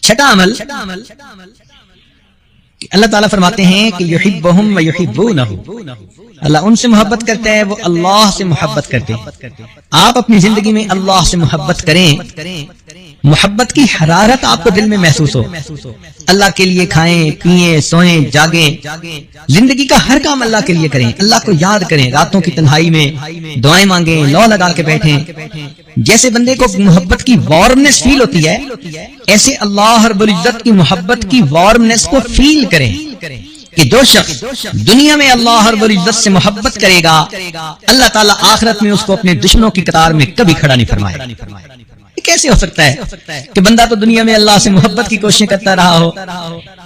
چھٹا عمل اللہ تعالیٰ فرماتے ہیں کہ یحبہم و یحبونہ، اللہ ان سے محبت کرتا ہے، وہ اللہ سے محبت کرتے ہیں۔ آپ اپنی زندگی میں اللہ سے محبت کریں، محبت کی حرارت آپ کو دل میں محسوس ہو، اللہ کے لیے کھائیں پیئیں سوئیں جاگیں، زندگی کا ہر کام اللہ کے لیے کریں، اللہ کو یاد کریں، راتوں کی تنہائی میں دعائیں مانگیں، لو لگا کے بیٹھیں۔ جیسے بندے کو محبت کی وارمنس فیل ہوتی ہے، ایسے اللہ رب العزت کی محبت کی وارمنس کو فیل کریں کہ جو شخص دنیا میں اللہ رب العزت سے محبت کرے گا، اللہ تعالیٰ آخرت میں اس کو اپنے دشمنوں کی قطار میں کبھی کھڑا نہیں فرمائے۔ یہ کیسے ہو سکتا ہے کہ بندہ تو دنیا میں اللہ سے محبت کی کوشش کرتا رہا ہو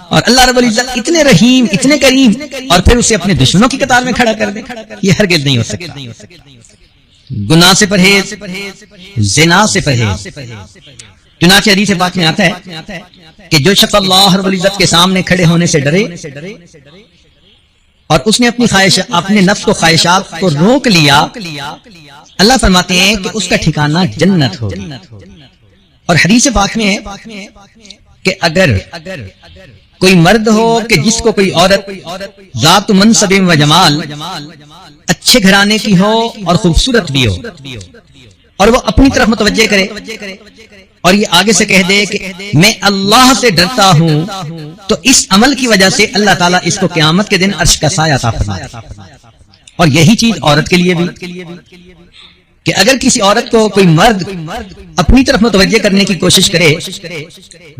اور اللہ رب العزت اتنے رحیم اتنے کریم اور پھر اسے اپنے دشمنوں کی قطار میں کھڑا کر دے؟ یہ ہرگز نہیں ہو سکتا۔ گناہ سے پرہیز، زنا سے پرہیز۔ چنانچہ حدیث پاک میں آتا ہے کہ جو شخص اللہ رب العزت کے سامنے کھڑے ہونے سے ڈرے اور اس نے اپنے نفس کو خواہشات کو روک لیا، اللہ فرماتے ہیں کہ اس کا ٹھکانہ جنت ہوگی۔ اور حدیث پاک میں ہے کہ اگر کوئی مرد ہو کہ جس کو کوئی عورت ذات منصب و جمال، اچھے گھرانے کی ہو اور خوبصورت بھی ہو، اور وہ اپنی طرف متوجہ کرے اور یہ آگے سے کہہ دے کہ میں اللہ سے ڈرتا ہوں، تو اس عمل کی وجہ سے اللہ تعالیٰ اس کو قیامت کے دن عرش کا سایہ عطا فرمائے۔ اور یہی چیز عورت کے لیے بھی کہ اگر کسی عورت کو کوئی مرد اپنی طرف متوجہ کرنے کی کوشش کرے،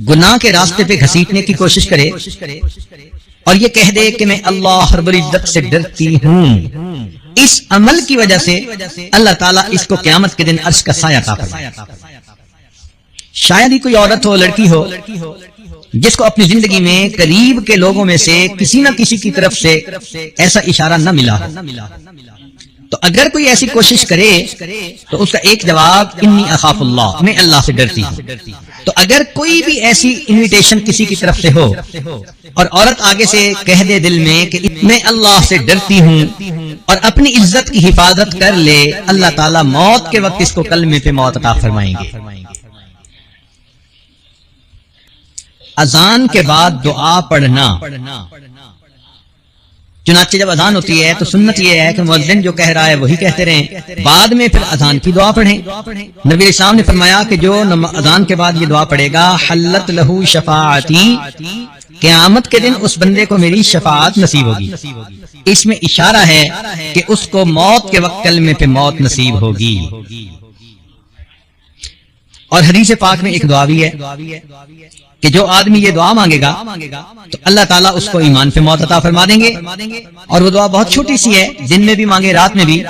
گناہ کے راستے پہ گھسیٹنے کی کوشش کرے اور یہ کہہ دے کہ میں اللہ رب العزت سے ڈرتی ہوں، اس عمل کی وجہ سے اللہ تعالیٰ اس کو قیامت کے دن عرش کا سایہ عطا فرمائے۔ شاید ہی کوئی عورت ہو، لڑکی ہو، جس کو اپنی زندگی میں قریب کے لوگوں میں سے کسی نہ کسی کی طرف سے ایسا اشارہ نہ ملا ہو، تو اگر کوئی ایسی کوشش کرے تو اس کا ایک جواب انی اخاف اللہ، میں اللہ سے ڈرتی ہوں۔ تو اگر کوئی بھی ایسی انویٹیشن کسی کی طرف سے ہو اور عورت آگے سے کہہ دے دل میں کہ میں اللہ سے ڈرتی ہوں اور اپنی عزت کی حفاظت کر لے، اللہ تعالیٰ موت کے وقت اس کو کلمے پہ موت عطا فرمائیں گے۔ اذان کے بعد دعا پڑھنا، چنانچہ جب اذان ہوتی ہے تو سنت یہ ہے کہ مؤذن جو کہہ رہا ہے وہی کہتے رہیں، بعد میں پھر اذان کی دعا پڑھیں۔ نبی اسلام نے فرمایا کہ جو اذان کے بعد یہ دعا پڑھے گا، حلت لہو شفاعتی، قیامت کے دن اس بندے کو میری شفاعت نصیب ہوگی۔ اس میں اشارہ ہے کہ اس کو موت کے وقت کلمے پہ موت نصیب ہوگی۔ اور حدیث پاک میں ایک دعا بھی ہے کہ جو آدمی یہ دعا مانگے گا تو اللہ تعالیٰ اس کو ایمان پہ موت عطا فرما دیں گے، اور وہ دعا بہت چھوٹی سی ہے، دن میں بھی مانگے رات میں بھی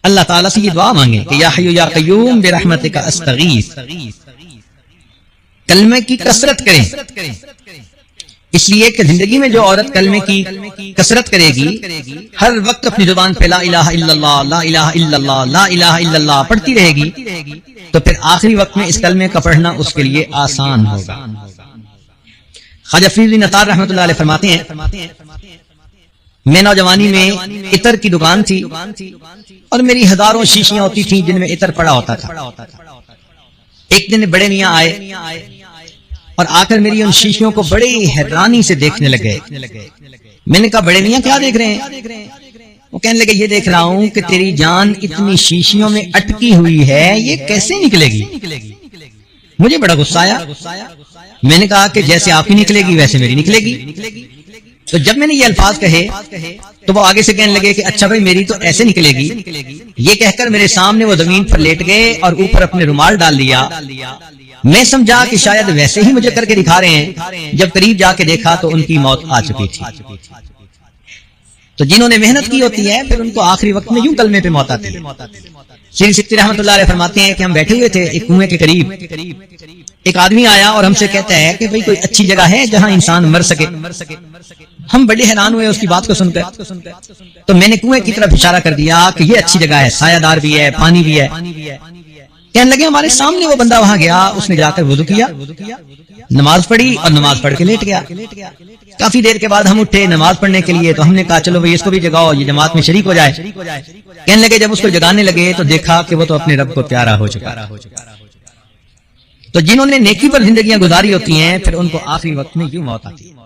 اللہ تعالیٰ سے یہ دعا مانگے کہ یا حی یا قیوم برحمتک استغیث۔ کلمے کی کثرت کریں، اس لیے کہ زندگی میں جو عورت کلمے کی کثرت کرے گی، ہر وقت اپنی زبان پہ لا الہ الا اللہ لا الہ الا اللہ لا الہ الا اللہ پڑھتی رہے گی، تو پھر آخری وقت میں اس کلمے کا پڑھنا اس کے لیے آسان ہوگا۔ خواجہ فرید بن عطار رحمۃ اللہ علیہ فرماتے ہیں میں نوجوانی میں عطر کی دکان تھی اور میری ہزاروں شیشیاں ہوتی تھیں جن میں عطر پڑا ہوتا تھا۔ ایک دن بڑے میاں آئے اور آ کر میری ان شیشیوں کو بڑی حیرانی سے دیکھنے لگے۔ میں نے کہا بڑے میاں کیا دیکھ رہے ہیں؟ وہ کہنے لگے یہ دیکھ رہا ہوں کہ تیری جان اتنی شیشیوں میں اٹکی ہوئی ہے، یہ کیسے نکلے گی؟ مجھے بڑا غصہ آیا، میں نے کہا کہ جیسے آپ کی نکلے گی ویسے میری نکلے گی۔ تو جب میں نے یہ الفاظ کہے تو وہ آگے سے کہنے لگے کہ اچھا بھائی میری تو ایسے نکلے گی۔ یہ کہہ کر میرے سامنے وہ زمین پر لیٹ گئے اور اوپر اپنے رومال ڈال لیا۔ میں سمجھا کہ شاید ویسے ہی مجھے کر کے دکھا رہے ہیں، جب قریب جا کے دیکھا تو ان کی موت آ چکی تھی۔ تو جنہوں نے محنت کی ہوتی ہے پھر ان کو آخری وقت میں یوں کلمے پہ موت آتی ہے۔ شیخ سکتی رحمۃ اللہ علیہ فرماتے ہیں کہ ہم بیٹھے ہوئے تھے ایک کنویں کے قریب، ایک آدمی آیا اور ہم سے کہتا ہے کہ بھئی کوئی اچھی جگہ ہے جہاں انسان مر سکے۔ ہم بڑے حیران ہوئے اس کی بات کو سن کر، تو میں نے کنویں کی طرف اشارہ کر دیا کہ یہ اچھی جگہ ہے، سایہ دار بھی ہے، پانی بھی ہے۔ کہنے لگے ہمارے سامنے وہ بندہ وہاں گیا، اس نے جا کر وضو کیا، نماز پڑھی اور نماز پڑھ کے لیٹ گیا۔ کافی دیر کے بعد ہم اٹھے نماز پڑھنے کے لیے، تو ہم نے کہا چلو بھئی اس کو بھی جگاؤ، یہ جماعت میں شریک ہو جائے۔ کہنے لگے جب اس کو جگانے لگے تو دیکھا کہ وہ تو اپنے رب کو پیارا ہو چکا۔ تو جنہوں نے نیکی پر زندگیاں گزاری ہوتی ہیں پھر ان کو آخری وقت میں یوں موت آتی ہے